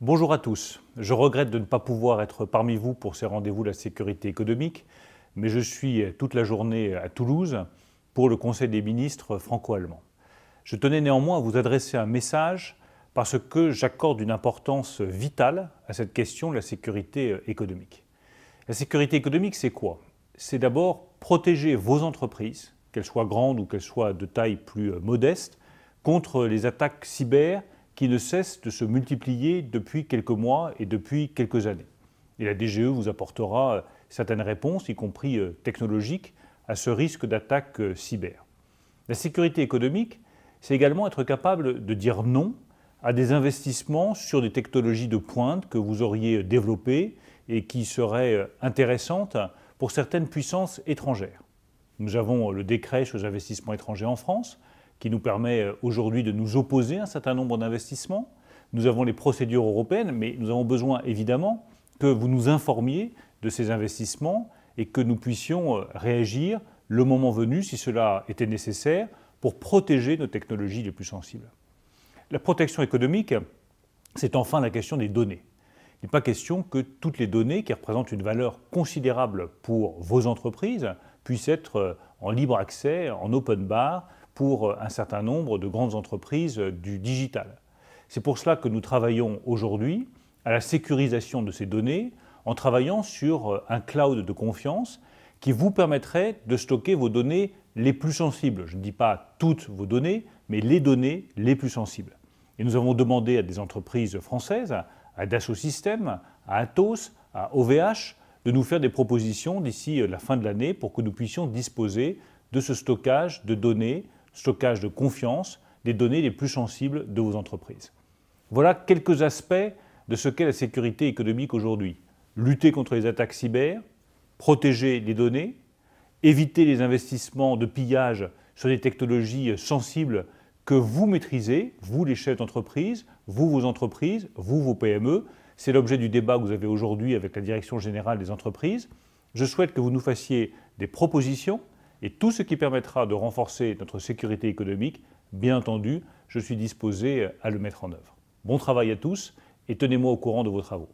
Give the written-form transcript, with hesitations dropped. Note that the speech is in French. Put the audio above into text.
Bonjour à tous. Je regrette de ne pas pouvoir être parmi vous pour ces rendez-vous de la sécurité économique, mais je suis toute la journée à Toulouse pour le Conseil des ministres franco-allemand. Je tenais néanmoins à vous adresser un message parce que j'accorde une importance vitale à cette question de la sécurité économique. La sécurité économique, c'est quoi? C'est d'abord protéger vos entreprises, qu'elles soient grandes ou qu'elles soient de taille plus modeste, contre les attaques cyber qui ne cessent de se multiplier depuis quelques mois et depuis quelques années. Et la DGE vous apportera certaines réponses, y compris technologiques, à ce risque d'attaque cyber. La sécurité économique, c'est également être capable de dire non à des investissements sur des technologies de pointe que vous auriez développées et qui seraient intéressantes pour certaines puissances étrangères. Nous avons le décret sur les investissements étrangers en France, qui nous permet aujourd'hui de nous opposer à un certain nombre d'investissements. Nous avons les procédures européennes, mais nous avons besoin évidemment que vous nous informiez de ces investissements et que nous puissions réagir le moment venu, si cela était nécessaire, pour protéger nos technologies les plus sensibles. La protection économique, c'est enfin la question des données. Il n'est pas question que toutes les données qui représentent une valeur considérable pour vos entreprises puissent être en libre accès, en open bar, pour un certain nombre de grandes entreprises du digital. C'est pour cela que nous travaillons aujourd'hui à la sécurisation de ces données en travaillant sur un cloud de confiance qui vous permettrait de stocker vos données les plus sensibles. Je ne dis pas toutes vos données, mais les données les plus sensibles. Et nous avons demandé à des entreprises françaises, à Dassault Systèmes, à Atos, à OVH, de nous faire des propositions d'ici la fin de l'année pour que nous puissions disposer de ce stockage de données, stockage de confiance, des données les plus sensibles de vos entreprises. Voilà quelques aspects de ce qu'est la sécurité économique aujourd'hui. Lutter contre les attaques cyber, protéger les données, éviter les investissements de pillage sur des technologies sensibles que vous maîtrisez, vous les chefs d'entreprise, vous vos entreprises, vous vos PME. C'est l'objet du débat que vous avez aujourd'hui avec la Direction générale des entreprises. Je souhaite que vous nous fassiez des propositions et tout ce qui permettra de renforcer notre sécurité économique, bien entendu, je suis disposé à le mettre en œuvre. Bon travail à tous et tenez-moi au courant de vos travaux.